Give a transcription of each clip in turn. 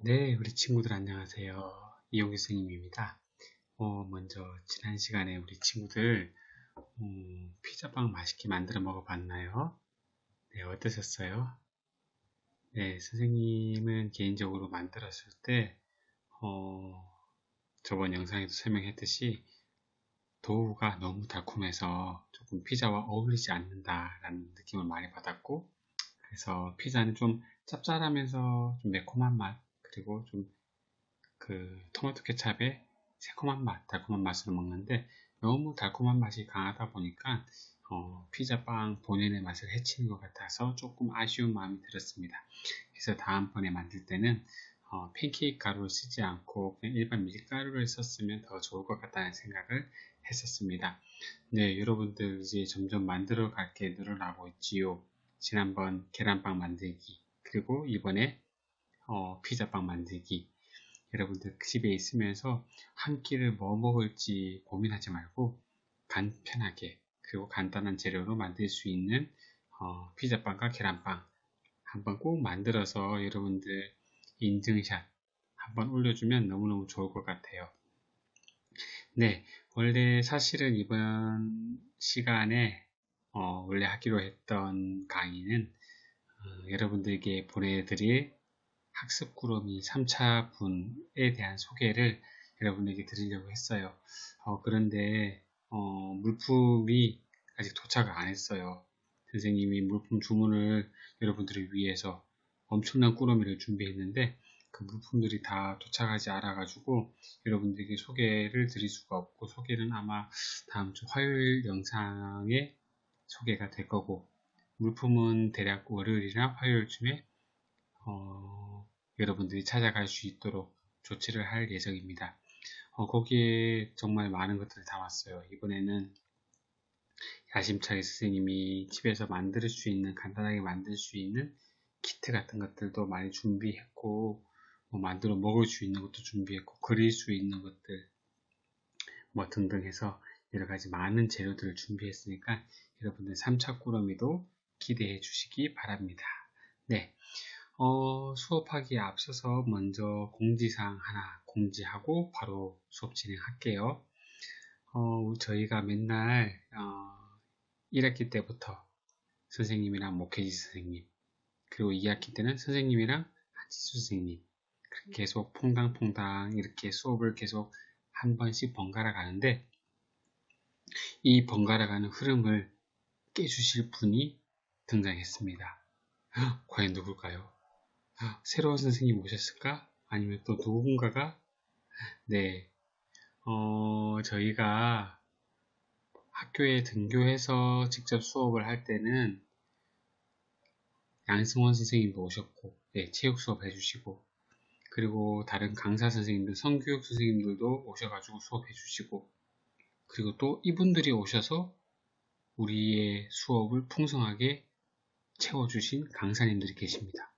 네, 우리 친구들 안녕하세요. 이용규 선생님입니다. 먼저 지난 시간에 우리 친구들 피자빵 맛있게 만들어 먹어봤나요? 네, 어떠셨어요? 네, 선생님은 개인적으로 만들었을 때 어, 저번 영상에도 설명했듯이 도우가 너무 달콤해서 조금 피자와 어울리지 않는다라는 느낌을 많이 받았고, 그래서 피자는 좀 짭짤하면서 좀 매콤한 맛, 그리고 좀 토마토 케찹의 새콤한 맛, 달콤한 맛으로 먹는데 너무 달콤한 맛이 강하다 보니까 피자빵 본연의 맛을 해치는 것 같아서 조금 아쉬운 마음이 들었습니다. 그래서 다음번에 만들 때는 팬케이크 가루를 쓰지 않고 그냥 일반 밀가루를 썼으면 더 좋을 것 같다는 생각을 했었습니다. 네, 여러분들 이제 점점 만들어 갈 게 늘어나고 있지요. 지난번 계란빵 만들기, 그리고 이번에 피자빵 만들기. 여러분들 집에 있으면서 한 끼를 뭐 먹을지 고민하지 말고 간편하게 그리고 간단한 재료로 만들 수 있는 피자빵과 계란빵 한번 꼭 만들어서 여러분들 인증샷 한번 올려주면 너무너무 좋을 것 같아요. 네, 원래 사실은 이번 시간에 원래 하기로 했던 강의는 여러분들께 보내드릴 학습 구름이 3차 분에 대한 소개를 여러분에게 드리려고 했어요. 그런데 물품이 아직 도착을 안 했어요. 선생님이 물품 주문을 여러분들을 위해서 엄청난 꾸러미를 준비했는데 그 물품들이 다 도착하지 않아가지고 여러분들에게 소개를 드릴 수가 없고, 소개는 아마 다음 주 화요일 영상에 소개가 될 거고, 물품은 대략 월요일이나 화요일쯤에 여러분들이 찾아갈 수 있도록 조치를 할 예정입니다. 거기에 정말 많은 것들을 담았어요. 이번에는 야심차게 선생님이 집에서 만들 수 있는, 간단하게 만들 수 있는 키트 같은 것들도 많이 준비했고, 만들어 먹을 수 있는 것도 준비했고, 그릴 수 있는 것들 뭐 등등 해서 여러 가지 많은 재료들을 준비했으니까 여러분들 3차 꾸러미도 기대해 주시기 바랍니다. 네, 수업하기에 앞서서 먼저 공지사항 하나 공지하고 바로 수업 진행할게요. 저희가 맨날 1학기 때부터 선생님이랑 목회지 선생님, 그리고 2학기 때는 선생님이랑 한지수 선생님 계속 퐁당퐁당 이렇게 수업을 계속 한 번씩 번갈아 가는데, 이 번갈아 가는 흐름을 깨주실 분이 등장했습니다. 과연 누굴까요? 새로운 선생님 오셨을까? 아니면 또 누군가가, 네, 저희가 학교에 등교해서 직접 수업을 할 때는 양승원 선생님도 오셨고, 네, 체육 수업 해주시고, 그리고 다른 강사 선생님들, 성교육 선생님들도 오셔가지고 수업해 주시고, 그리고 또 이분들이 오셔서 우리의 수업을 풍성하게 채워주신 강사님들이 계십니다.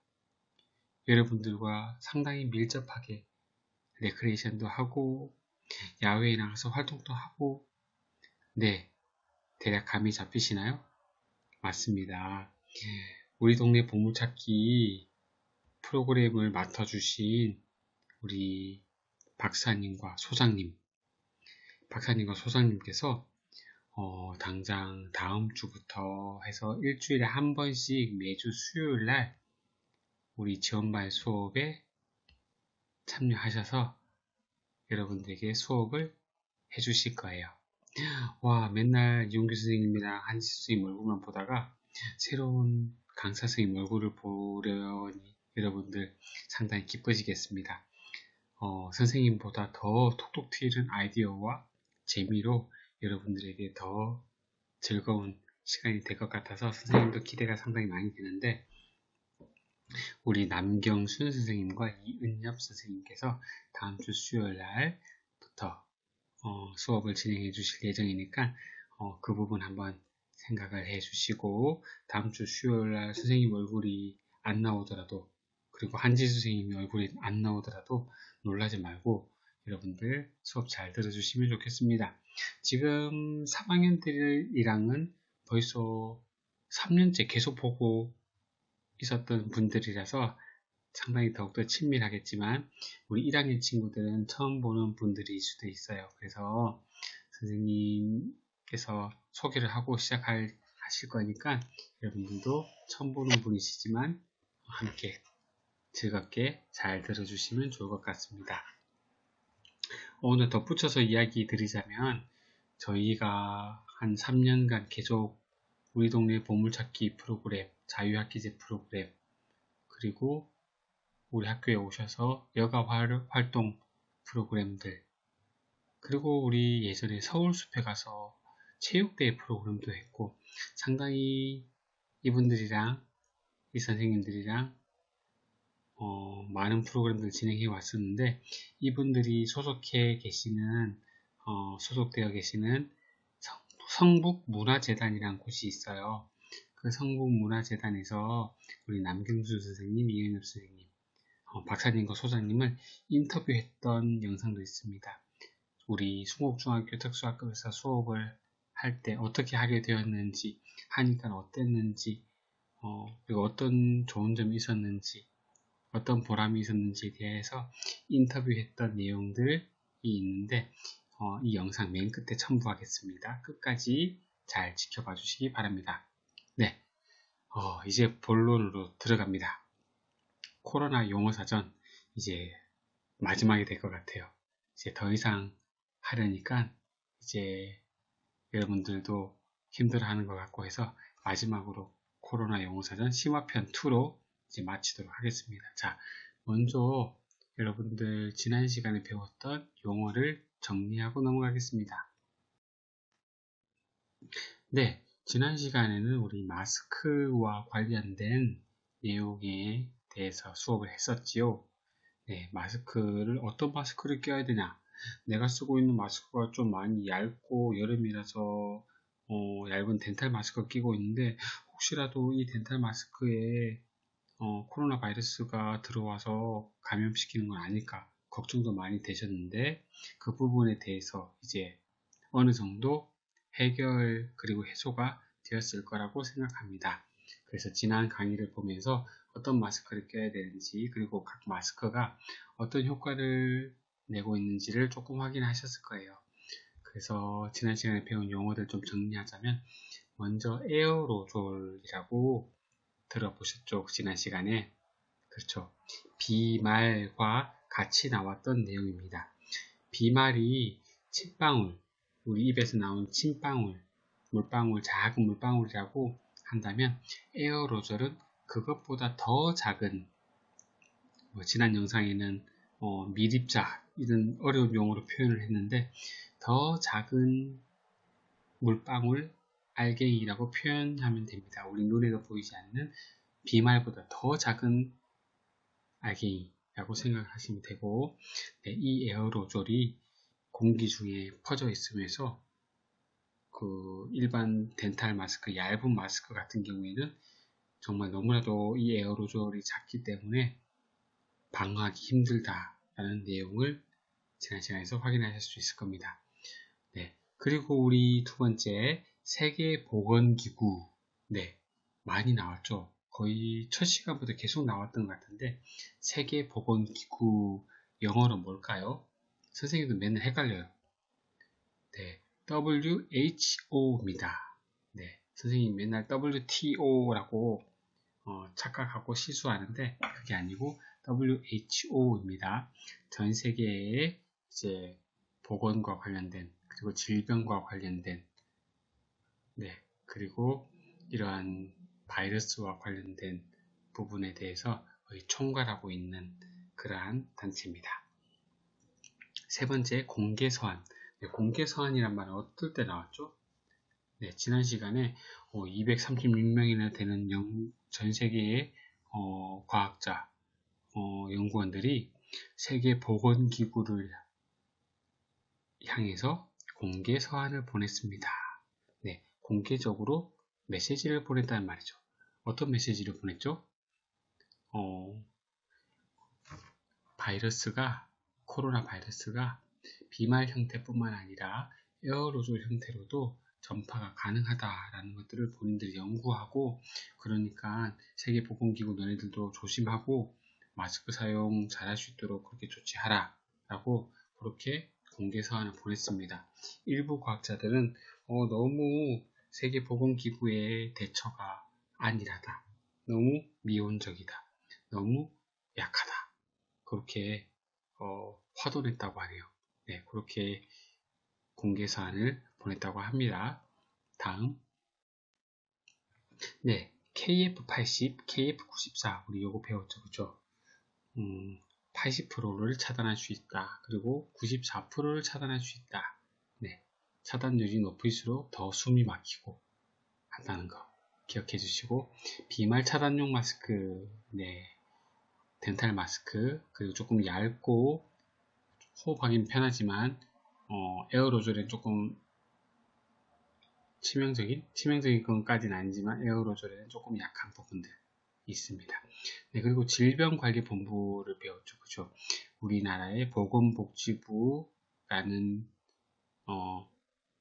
여러분들과 상당히 밀접하게 레크레이션도 하고, 야외에 나가서 활동도 하고, 네, 대략 감이 잡히시나요? 맞습니다. 우리 동네 보물찾기 프로그램을 맡아주신 우리 박사님과 소장님께서 당장 다음 주부터 해서 일주일에 한 번씩 매주 수요일 날 우리 지원반 수업에 참여하셔서 여러분들에게 수업을 해주실 거예요. 와, 맨날 이용규 선생님이랑 한지 선생님 얼굴만 보다가 새로운 강사 선생님 얼굴을 보려니 여러분들 상당히 기쁘시겠습니다. 선생님보다 더 톡톡 튀는 아이디어와 재미로 여러분들에게 더 즐거운 시간이 될 것 같아서 선생님도 기대가 상당히 많이 되는데, 우리 남경순 선생님과 이은엽 선생님께서 다음 주 수요일 날부터 수업을 진행해 주실 예정이니까 그 부분 한번 생각을 해 주시고, 다음 주 수요일 날 선생님 얼굴이 안 나오더라도, 그리고 한지 선생님 얼굴이 안 나오더라도 놀라지 말고 여러분들 수업 잘 들어주시면 좋겠습니다. 지금 3학년들이랑은 벌써 3년째 계속 보고 있었던 분들이라서 상당히 더욱더 친밀하겠지만 우리 1학년 친구들은 처음 보는 분들일 수도 있어요. 그래서 선생님께서 소개를 하고 하실 거니까 여러분들도 처음 보는 분이시지만 함께 즐겁게 잘 들어주시면 좋을 것 같습니다. 오늘 덧붙여서 이야기 드리자면 저희가 한 3년간 계속 우리 동네 보물찾기 프로그램, 자유학기제 프로그램, 그리고 우리 학교에 오셔서 여가 활동 프로그램들, 그리고 우리 예전에 서울숲에 가서 체육대회 프로그램도 했고 상당히 이분들이랑 이 선생님들이랑 많은 프로그램들을 진행해 왔었는데 이분들이 소속되어 계시는 성북문화재단이라는 곳이 있어요. 그 성북문화재단에서 우리 남경수 선생님, 이은엽 선생님, 박사님과 소장님을 인터뷰했던 영상도 있습니다. 우리 숭옥중학교 특수학급에서 수업을 할 때 어떻게 하게 되었는지, 하니까 어땠는지, 그리고 어떤 좋은 점이 있었는지, 어떤 보람이 있었는지에 대해서 인터뷰했던 내용들이 있는데 이 영상 맨 끝에 첨부하겠습니다. 끝까지 잘 지켜봐 주시기 바랍니다. 네, 이제 본론으로 들어갑니다. 코로나 용어사전 이제 마지막이 될 것 같아요. 이제 더 이상 하려니까 이제 여러분들도 힘들어하는 것 같고 해서 마지막으로 코로나 용어사전 심화편 2로 이제 마치도록 하겠습니다. 자, 먼저 여러분들 지난 시간에 배웠던 용어를 정리하고 넘어가겠습니다. 네, 지난 시간에는 우리 마스크와 관련된 내용에 대해서 수업을 했었지요. 네, 어떤 마스크를 껴야 되냐? 내가 쓰고 있는 마스크가 좀 많이 얇고 여름이라서 얇은 덴탈 마스크 끼고 있는데 혹시라도 이 덴탈 마스크에 코로나 바이러스가 들어와서 감염시키는 건 아닐까 걱정도 많이 되셨는데 그 부분에 대해서 이제 어느 정도 해결 그리고 해소가 되었을 거라고 생각합니다. 그래서 지난 강의를 보면서 어떤 마스크를 껴야 되는지 그리고 각 마스크가 어떤 효과를 내고 있는지를 조금 확인하셨을 거예요. 그래서 지난 시간에 배운 용어들 좀 정리하자면 먼저 에어로졸이라고 들어보셨죠? 지난 시간에. 그렇죠. 비말과 같이 나왔던 내용입니다. 비말이 침방울, 우리 입에서 나온 침방울, 작은 물방울이라고 한다면 에어로졸은 그것보다 더 작은, 지난 영상에는 미립자 이런 어려운 용어로 표현을 했는데 더 작은 물방울, 알갱이라고 표현하면 됩니다. 우리 눈에도 보이지 않는 비말보다 더 작은 알갱이라고 생각하시면 되고, 네, 이 에어로졸이 공기 중에 퍼져 있으면서 그 일반 덴탈 마스크, 얇은 마스크 같은 경우에는 정말 너무나도 이 에어로졸이 작기 때문에 방어하기 힘들다라는 내용을 지난 시간에서 확인하실 수 있을 겁니다. 네, 그리고 우리 두 번째 세계보건기구, 네, 많이 나왔죠. 거의 첫 시간부터 계속 나왔던 것 같은데 세계보건기구 영어로 뭘까요? 선생님도 맨날 헷갈려요. 네, WHO입니다. 네, 선생님 맨날 WTO라고 착각하고 실수하는데 그게 아니고 WHO입니다. 전 세계의 이제 보건과 관련된 그리고 질병과 관련된 그리고 이러한 바이러스와 관련된 부분에 대해서 거의 총괄하고 있는 그러한 단체입니다. 세 번째, 공개서한. 네, 공개서한이란 말은 어떨 때 나왔죠? 네, 지난 시간에 236명이나 되는 전 세계의 과학자, 연구원들이 세계보건기구를 향해서 공개서한을 보냈습니다. 네, 공개적으로 메시지를 보냈다는 말이죠. 어떤 메시지를 보냈죠? 코로나 바이러스가 비말 형태뿐만 아니라 에어로졸 형태로도 전파가 가능하다라는 것들을 본인들이 연구하고, 그러니까 세계보건기구 너네들도 조심하고 마스크 사용 잘할 수 있도록 그렇게 조치하라 라고 그렇게 공개 서한을 보냈습니다. 일부 과학자들은 너무 세계보건기구의 대처가 안일하다, 너무 미온적이다, 너무 약하다, 그렇게 화도 냈다고 하네요. 네, 그렇게 공개 서한을 보냈다고 합니다. 다음, 네, KF80, KF94 우리 요거 배웠죠, 그죠? 80%를 차단할 수 있다. 그리고 94%를 차단할 수 있다. 네, 차단율이 높을수록 더 숨이 막히고 한다는 거 기억해 주시고, 비말 차단용 마스크, 네, 덴탈 마스크, 그리고 조금 얇고 호흡하기는 편하지만 에어로졸엔 조금 치명적인 것까지는 아니지만 에어로졸에는 조금 약한 부분들 있습니다. 네, 그리고 질병관리본부를 배웠죠, 그죠? 우리나라의 보건복지부라는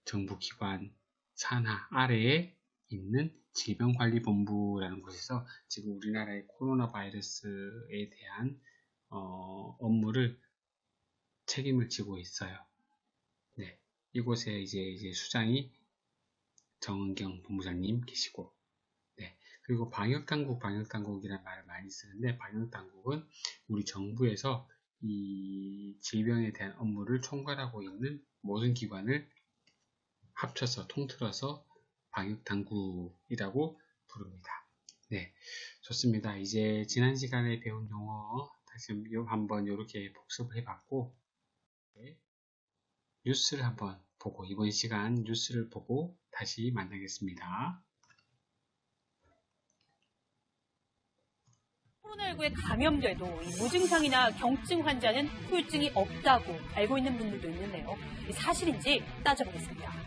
정부기관 산하 아래에 있는 질병관리본부라는 곳에서 지금 우리나라의 코로나 바이러스에 대한 업무를 책임을 지고 있어요. 네, 이곳에 이제 수장이 정은경 본부장님 계시고, 네, 그리고 방역당국이라는 말을 많이 쓰는데, 방역당국은 우리 정부에서 이 질병에 대한 업무를 총괄하고 있는 모든 기관을 합쳐서 통틀어서 방역당국이라고 부릅니다. 네, 좋습니다. 이제 지난 시간에 배운 용어 다시 한번 이렇게 복습을 해봤고, 네, 뉴스를 한번 보고, 이번 시간 뉴스를 보고 다시 만나겠습니다. 코로나19에 감염돼도 무증상이나 경증 환자는 후유증이 없다고 알고 있는 분들도 있는데요. 사실인지 따져보겠습니다.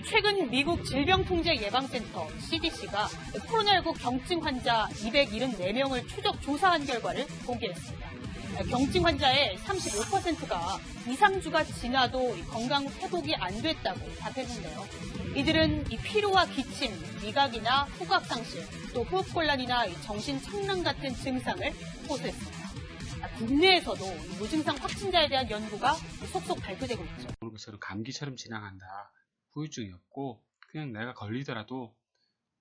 최근 미국 질병통제예방센터 CDC가 코로나19 경증 환자 274명을 추적 조사한 결과를 공개했습니다. 경증 환자의 35%가 2~3주가 지나도 건강 회복이 안 됐다고 답했는데요. 이들은 피로와 기침, 미각이나 후각 상실, 또 호흡곤란이나 정신 착란 같은 증상을 호소했습니다. 국내에서도 무증상 확진자에 대한 연구가 속속 발표되고 있죠. 것처럼 감기처럼 지나간다, 후유증이 없고 그냥 내가 걸리더라도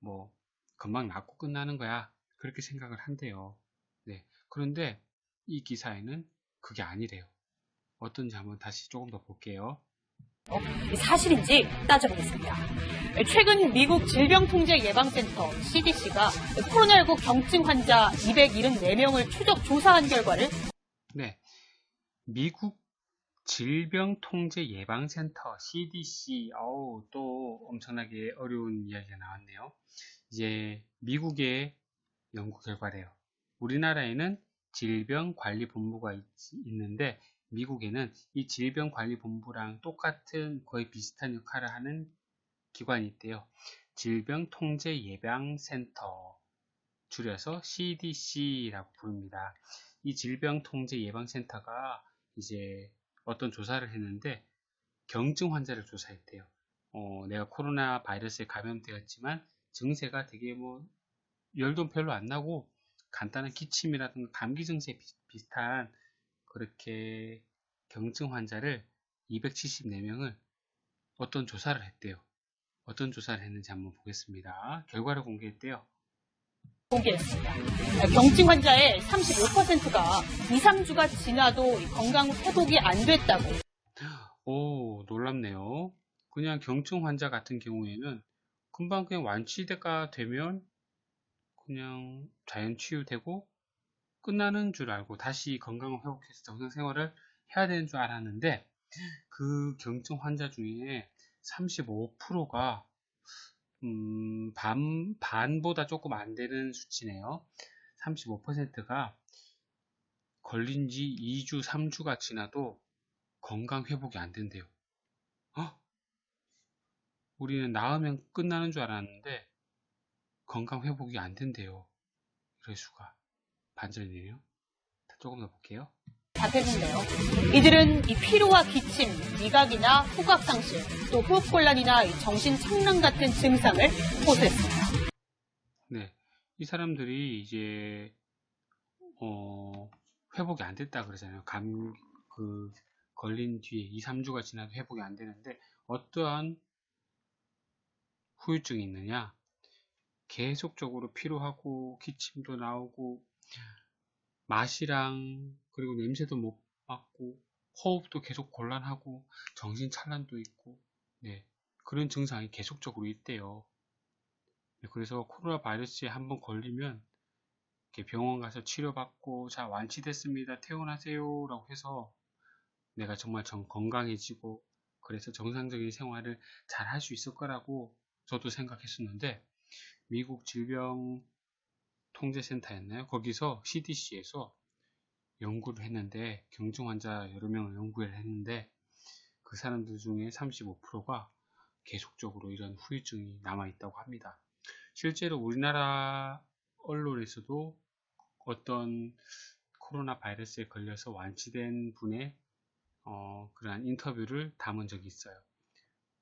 뭐 금방 낫고 끝나는 거야, 그렇게 생각을 한대요. 네, 그런데 이 기사에는 그게 아니래요. 어떤지 한번 다시 조금 더 볼게요. 사실인지 따져보겠습니다. 최근 미국 질병통제예방센터 CDC가 코로나19 경증 환자 274명을 추적 조사한 결과를, 네, 미국 질병통제예방센터 CDC, 또 엄청나게 어려운 이야기가 나왔네요. 이제 미국의 연구 결과래요. 우리나라에는 질병관리본부가 있는데 미국에는 이 질병관리본부랑 똑같은 거의 비슷한 역할을 하는 기관이 있대요. 질병통제예방센터, 줄여서 CDC라고 부릅니다. 이 질병통제예방센터가 이제 어떤 조사를 했는데 경증 환자를 조사했대요. 내가 코로나 바이러스에 감염되었지만 증세가 되게 열도 별로 안 나고 간단한 기침이라든가 감기 증세 비슷한 그렇게 경증 환자를 274명을 어떤 조사를 했대요. 어떤 조사를 했는지 한번 보겠습니다. 결과를 공개했대요. 공개했습니다. 경증 환자의 35%가 2~3주가 지나도 건강 회복이 안 됐다고. 오, 놀랍네요. 그냥 경증 환자 같은 경우에는 금방 그냥 완치가 되면 그냥 자연 치유되고 끝나는 줄 알고 다시 건강을 회복해서 정상 생활을 해야 되는 줄 알았는데, 그 경증 환자 중에 35%가 반보다 조금 안 되는 수치네요. 35%가 걸린 지 2주, 3주가 지나도 건강 회복이 안 된대요. 우리는 나으면 끝나는 줄 알았는데 건강 회복이 안 된대요. 이럴 수가. 반전이네요. 조금 더 볼게요. 답했는데요. 이들은 피로와 기침, 미각이나 후각 상실, 또 호흡곤란이나 정신 착란 같은 증상을 호소했습니다. 네, 이 사람들이 이제 회복이 안 됐다 그러잖아요. 걸린 뒤에 2, 3주가 지나도 회복이 안 되는데 어떠한 후유증이 있느냐? 계속적으로 피로하고 기침도 나오고 맛이랑 그리고 냄새도 못 맡고 호흡도 계속 곤란하고 정신차란도 있고 그런 증상이 계속적으로 있대요. 그래서 코로나 바이러스에 한번 걸리면 병원 가서 치료받고 자 완치됐습니다 퇴원하세요 라고 해서 내가 정말 건강해지고 그래서 정상적인 생활을 잘 할 수 있을 거라고 저도 생각했었는데 미국 질병통제센터였나요? 거기서 CDC에서 연구를 했는데 경증 환자 여러 명을 연구를 했는데 그 사람들 중에 35%가 계속적으로 이런 후유증이 남아있다고 합니다. 실제로 우리나라 언론에서도 어떤 코로나 바이러스에 걸려서 완치된 분의 그러한 인터뷰를 담은 적이 있어요.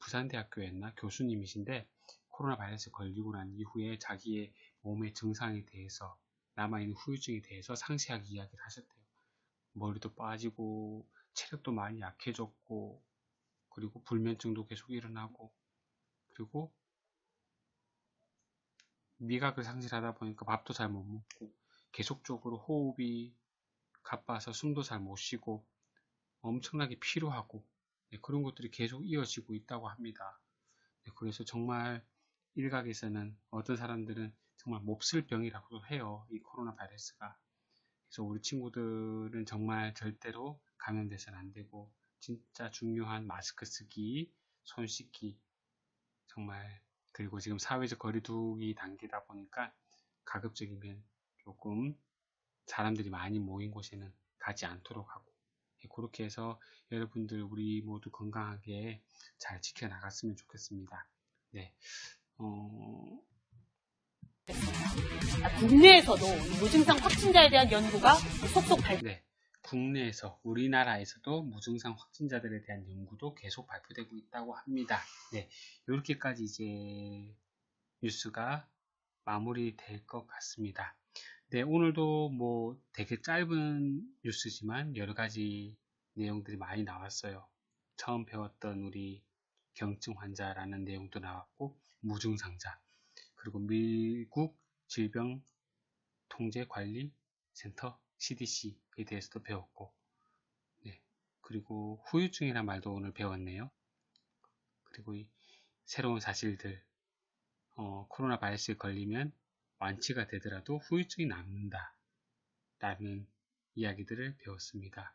부산대학교였나 교수님이신데 코로나 바이러스에 걸리고 난 이후에 자기의 몸의 증상에 대해서 남아있는 후유증에 대해서 상세하게 이야기를 하셨대요. 머리도 빠지고 체력도 많이 약해졌고 그리고 불면증도 계속 일어나고 그리고 미각을 상실하다 보니까 밥도 잘 못 먹고 계속적으로 호흡이 가빠서 숨도 잘 못 쉬고 엄청나게 피로하고 그런 것들이 계속 이어지고 있다고 합니다. 그래서 정말 일각에서는 어떤 사람들은 정말 몹쓸 병이라고 해요. 이 코로나 바이러스가. 그래서 우리 친구들은 정말 절대로 감염돼서는 안 되고 진짜 중요한 마스크 쓰기, 손 씻기 정말 그리고 지금 사회적 거리두기 단계다 보니까 가급적이면 조금 사람들이 많이 모인 곳에는 가지 않도록 하고 그렇게 해서 여러분들 우리 모두 건강하게 잘 지켜나갔으면 좋겠습니다. 국내에서도 무증상 확진자에 대한 연구가 속속 국내에서 우리나라에서도 무증상 확진자들에 대한 연구도 계속 발표되고 있다고 합니다. 이렇게까지 이제 뉴스가 마무리될 것 같습니다. 오늘도 뭐 되게 짧은 뉴스지만 여러 가지 내용들이 많이 나왔어요. 처음 배웠던 우리 경증 환자라는 내용도 나왔고 무증상자 그리고 미국 질병통제관리센터 CDC에 대해서도 배웠고 그리고 후유증이라는 말도 오늘 배웠네요. 그리고 이 새로운 사실들 코로나 바이러스에 걸리면 완치가 되더라도 후유증이 남는다 라는 이야기들을 배웠습니다.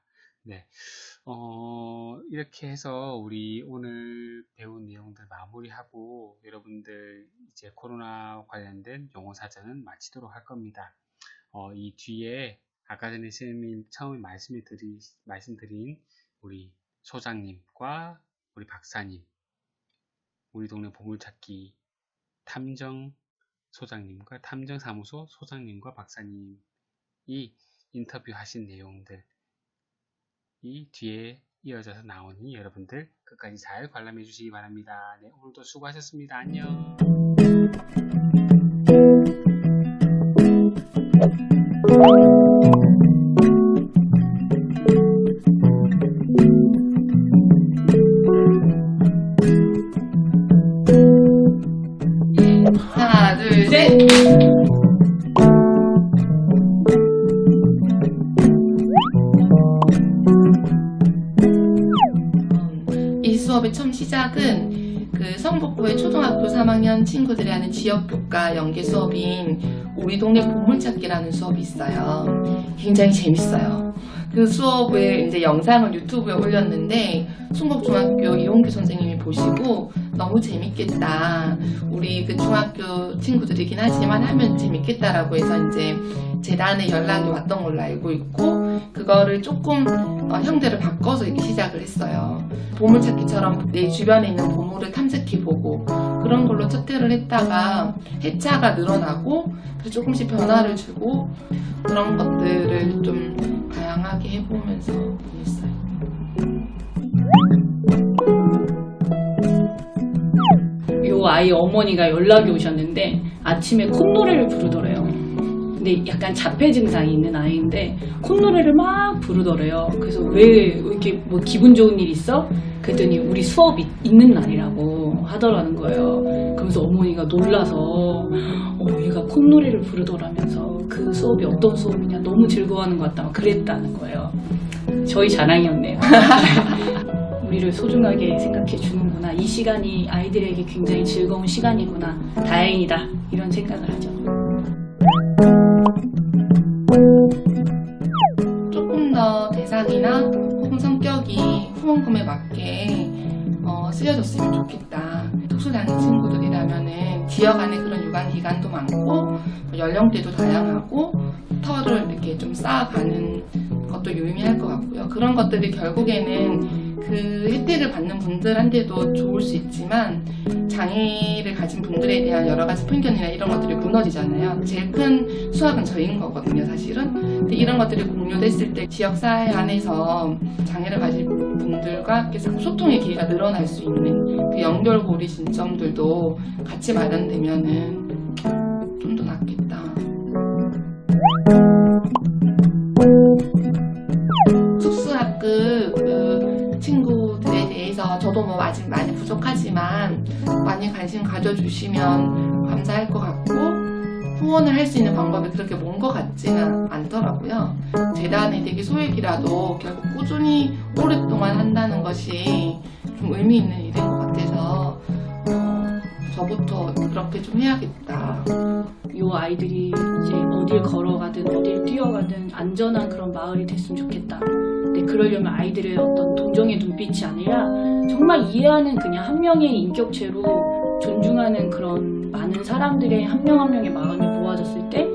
이렇게 해서 우리 오늘 배운 내용들 마무리하고 여러분들 이제 코로나 관련된 용어 사전은 마치도록 할 겁니다. 이 뒤에 아까 전에 선생님 처음에 말씀드린 우리 소장님과 우리 박사님, 우리 동네 보물찾기 탐정 소장님과 탐정사무소 소장님과 박사님이 인터뷰하신 내용들 이 뒤에 이어져서 나오니 여러분들 끝까지 잘 관람해 주시기 바랍니다. 오늘도 수고하셨습니다. 안녕. 하나, 둘, 셋! 이 수업의 처음 시작은 그 성북구의 초등학교 3학년 친구들이 하는 지역교과 연계 수업인 우리 동네 보물찾기라는 수업이 있어요. 굉장히 재밌어요. 그 수업을 이제 영상을 유튜브에 올렸는데 순곡중학교 이홍규 선생님이 보시고 너무 재밌겠다. 우리 그 중학교 친구들이긴 하지만 하면 재밌겠다라고 해서 이제 재단에 연락이 왔던 걸로 알고 있고 그거를 조금 형태를 바꿔서 이렇게 시작을 했어요. 보물찾기처럼 내 주변에 있는 보물을 탐색해보고 그런 걸로 첫 회를 했다가 회차가 늘어나고 그래서 조금씩 변화를 주고 그런 것들을 좀 다양하게 해보면서 했어요. 요 아이 어머니가 연락이 오셨는데 아침에 콧노래를 부르더래요. 근데 약간 자폐 증상이 있는 아이인데 콧노래를 막 부르더래요. 그래서 왜 이렇게 뭐 기분 좋은 일 있어? 그랬더니 우리 수업이 있는 날이라고 하더라는 거예요. 그러면서 어머니가 놀라서 얘가 콧노래를 부르더라면서 그 수업이 어떤 수업이냐 너무 즐거워하는 것 같다 막 그랬다는 거예요. 저희 자랑이었네요. 우리를 소중하게 생각해 주는구나. 이 시간이 아이들에게 굉장히 즐거운 시간이구나. 다행이다. 이런 생각을 하죠. 조금 더 대상이나 혹은 성격이 후원금에 맞게 쓰여졌으면 좋겠다. 특수장애 친구들이라면은 지역 안에 그런 유관 기관도 많고 연령대도 다양하고 터를 이렇게 좀 쌓아가는 것도 유의미할 것 같고요. 그런 것들이 결국에는 그 혜택을 받는 분들한테도 좋을 수 있지만 장애를 가진 분들에 대한 여러 가지 편견이나 이런 것들이 무너지잖아요. 제일 큰 수확은 저희인 거거든요, 사실은. 근데 이런 것들이 공유됐을 때 지역사회 안에서 장애를 가진 분들과 소통의 기회가 늘어날 수 있는 그 연결고리 진점들도 같이 마련되면은 좀 더 낫겠다. 특수학급 그 친구들에 대해서 저도 뭐 아직 많이 부족하지만 많이 관심 가져주시면 감사할 것 같고 후원을 할 수 있는 방법이 그렇게 먼 것 같지는 않더라고요. 재단의 되게 소액이라도 결국 꾸준히 오랫동안 한다는 것이 좀 의미 있는 일인 것 같아서 저부터 그렇게 좀 해야겠다. 요 아이들이 이제 어딜 걸어가든 어딜 뛰어가든 안전한 그런 마을이 됐으면 좋겠다. 근데 그러려면 아이들의 어떤 동정의 눈빛이 아니라 정말 이해하는 그냥 한 명의 인격체로 존중하는 그런 많은 사람들의 한 명 한 명의 마음이 모아졌을 때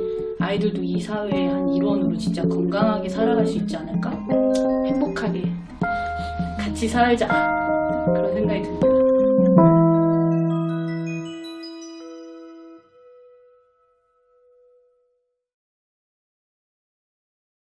아이들도 이 사회의 한 일원으로 진짜 건강하게 살아갈 수 있지 않을까? 행복하게 같이 살자. 그런 생각이 듭니다.